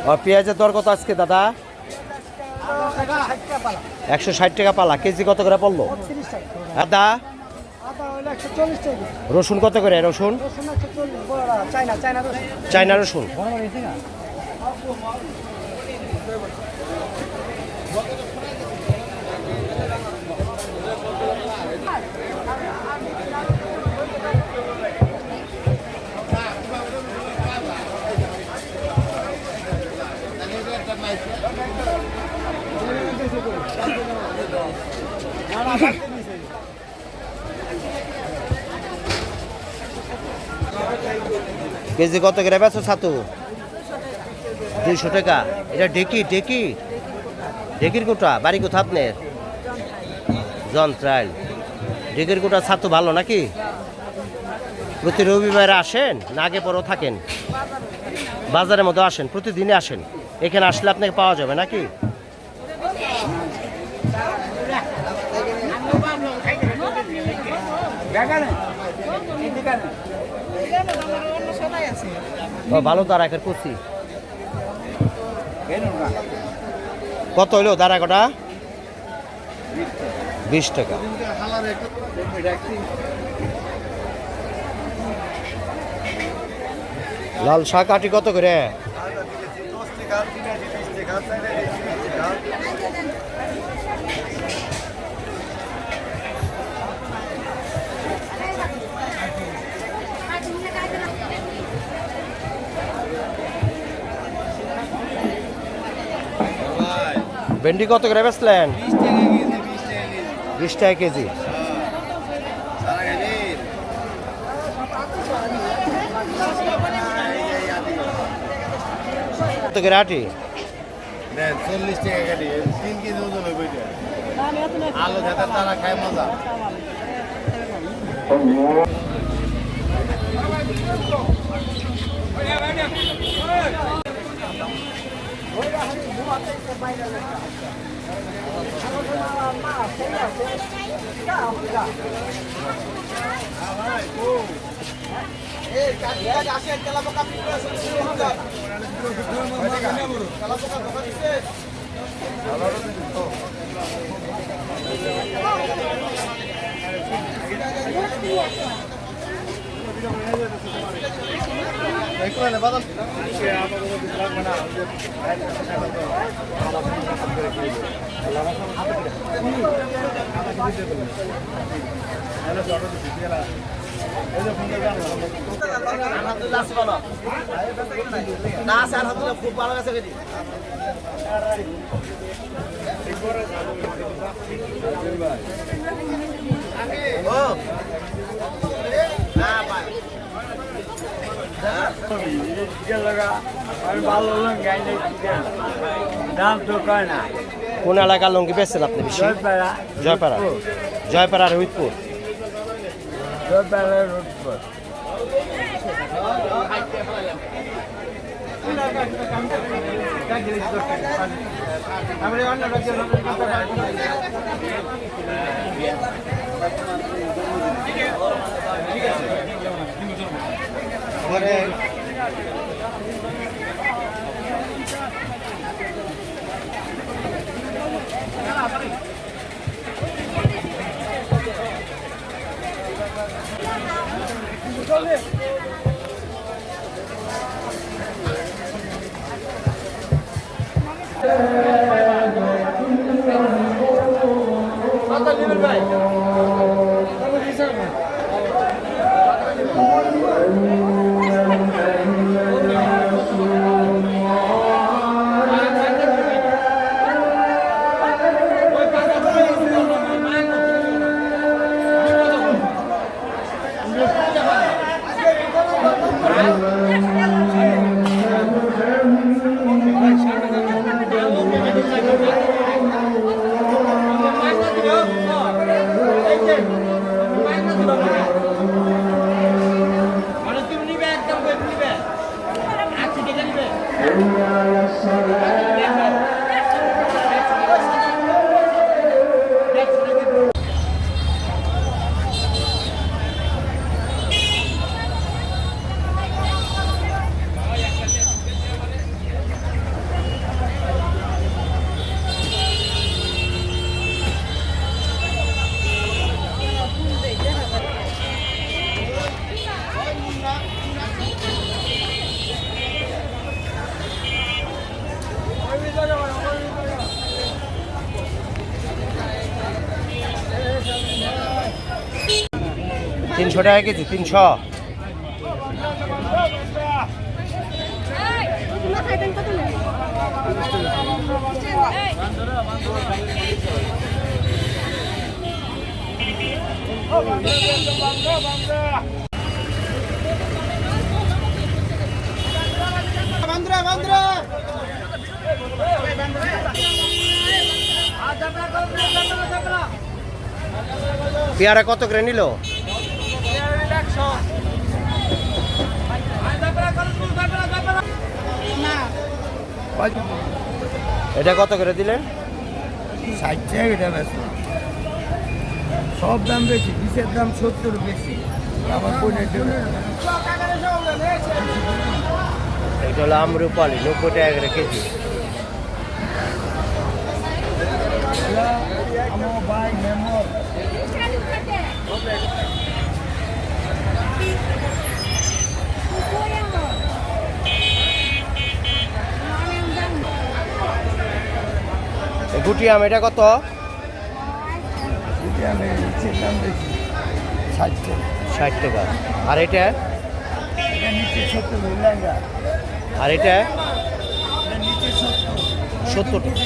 আর পেঁয়াজের দর কত আজকে দাদা? 160 টাকা পালা। কেজি কত করে পড়লো? আদা রসুন কত করে? রসুন চায়না রসুন কেজি কত করে বেচো ছাতু? 200 টাকা। এটা ঢেকির কোটা। বাড়ি কোথা আপনার? যন্ত্রাইল। ঢেকির কোটা ছাতু ভালো নাকি? প্রতি রবিবারে আসেন না আগে পরেও থাকেন? বাজারের মধ্যে আসেন, প্রতিদিনই আসেন। এখানে আসলে আপনাকে পাওয়া যাবে নাকি? ভালো দাঁড়াকের কুচি কত হইলো? দাঁড়া কটা 20 টাকা। লাল শাক আটি কত করে? ভেন্ডি কত করে বেচলেন? 20 টাকা কেজি। কত করে আটি? 40 টাকা কাটি 3 কেজি ওজন হবে এটা। আলু খেতে তারা খায় মজা। খুব ভালো গেছে। কোন এলাকার লঙ্গি বেচছেন আপনি বেশি? জয়পাড়া আর রোহিতপুর। 300 টাকা কেজি 300। পেয়ারা কত করে নিল? এটা কত করে দিলেন? 60 টাকা এটা বেশি, সব দাম বেশি, বিষের দাম 70 বেশি। আমার বোনের জন্য এটা হলো আমরুপালি 90 টাকা করে কেজি। আমার ভাই মেম্বার গুটি আম এটা কত? দাম বেশি 60 টাকা। 60 টাকা। আর এটা? এটা নিচে 70 লেঙ্গা, আর এটা এটা নিচে 70 টাকা।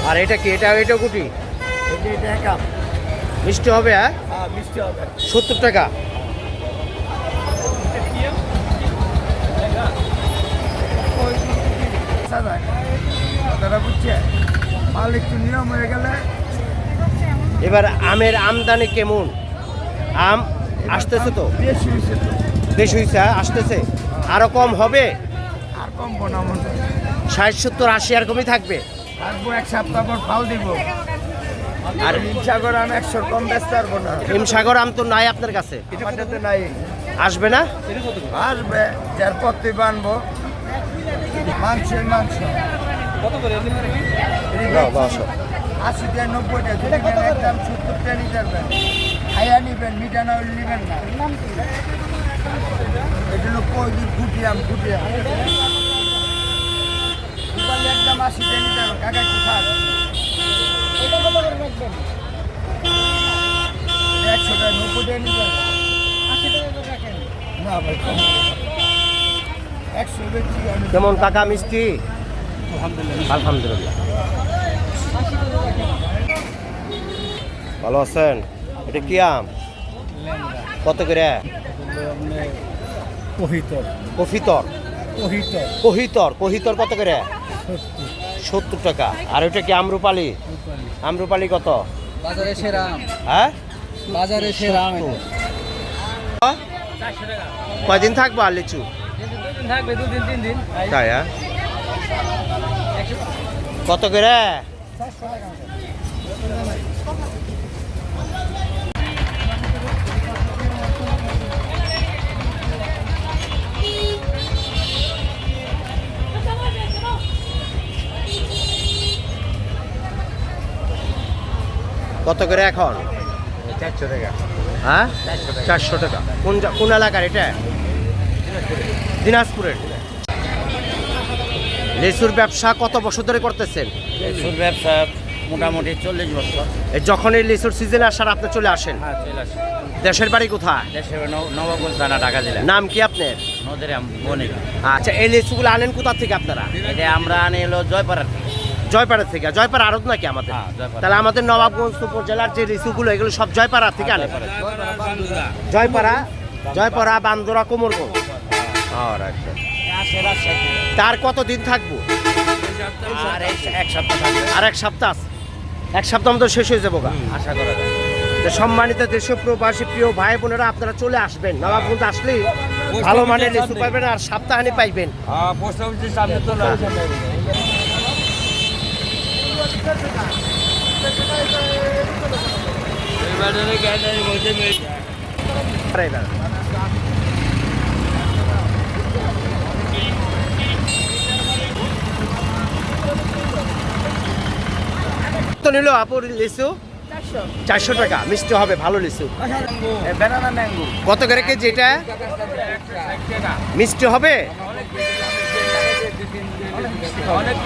আর এটা কি? এটা গুটি এটা একা মিষ্টি হবে? হ্যাঁ মিষ্টি হবে 70 টাকা। তারা বুঝছে মাল একটু নিয়ম হয়ে গেলে। এবার আমের আমদানি কেমন? আম আসতেছে তো, বেশি হয়েছে তো, বেশি হয়েছে, আসতেছে। আরো কম হবে? আর কমবো না মনে হয়। 60 70 80 আর কমই থাকবে। থাকবো, এক সপ্তাহ পর ফাল দিব। আর আর সাগর আম 100 কম বেচতে পারবো না। হিমসাগর আম তো নাই আপনার কাছে, আমারটাতে নাই। আসবে না? আসবে, যার পর তুই বানবো মাংসের মাংস নাও, বসো। 80 টাকা 90 টাকা, যদি নেন একদম 70 টাকা নিতে পারবেন। খাইয়া নিবেন, মিঠা না হলে নিবেন না। এটা হলো গুটি আম, গুটি আম একদম 80 টাকা নিতে পারবেন। কাকা একটু থাক, 100 টাকা 90 টাকা নিতে পারবেন। না ভাই কম, 100 বেশি। কেমন কাকা মিষ্টি? আলহামদুলিল্লাহ। ভালো আছেন? এটা কি আম? কত করে? কহিতর, কফিতর, কহিতর কহিতর, কহিতর কত করে? 70 টাকা। আর ওইটা কি আমরুপালি? আমরুপালি কত? বাজারে সেরা আম, হ্যাঁ বাজারে সেরা আম এটা। কয়দিন থাকবো আর লিচু? দুদিন থাকবে, 2 দিন 3 দিন। তাই? হ্যাঁ কত করে? কত করে এখন? 400 টাকা। হ্যাঁ 400 টাকা। কোন এলাকার এটা? দিনাজপুরের। লিচুর ব্যবসা কত বছর ধরে করতেছেন? লিচুর ব্যবসা মোটামুটি 40 বছর। যখন এই লিচুর সিজন আসার আপনি চলে আসেন? হ্যাঁ, চলে আসে। দেশের বাড়ি কোথায়? দেশের নবাবগঞ্জ থানা, ঢাকা জেলা। নাম কি আপনার? নদের বনিকা। আচ্ছা, এই লিচুগুলো আনেন কোথা থেকে আপনারা? এটা আমরা আনি হলো জয়পাড়ার থেকে। জয়পাড়া থেকে। জয়পাড়া আড়ত নাকি আমাদের? হ্যাঁ, জয়পাড়া। তাহলে আমাদের নবাবগঞ্জ উপজেলার যে লিচুগুলো এগুলো সব জয়পাড়া থেকে আনেন? জয়পাড়া, জয়পাড়া, বান্দরা, কোমরগঞ্জ। তার কতদিন থাকবো? আর এক সপ্তাহ থাকবে। আর এক সপ্তাহ আছে। এক সপ্তাহ মতো শেষ হয়ে যাবো গা। আশা করা যায়। তো সম্মানিত দেশীয় প্রবাসী প্রিয় ভাই বোনেরা, আপনারা চলে আসবেন। নবাবগঞ্জ আসলেই ভালো মানের লিচু পাইবেন আর সপ্তাহানি পাইবেন। পোস্ট অফিসের সামনে তো না। তো নিল আপুর লিচু 400 টাকা। মিষ্টি হবে, ভালো লিচু। ব্যানানা ম্যাঙ্গো কত করে কেজি এটা? মিষ্টি হবে? অনেক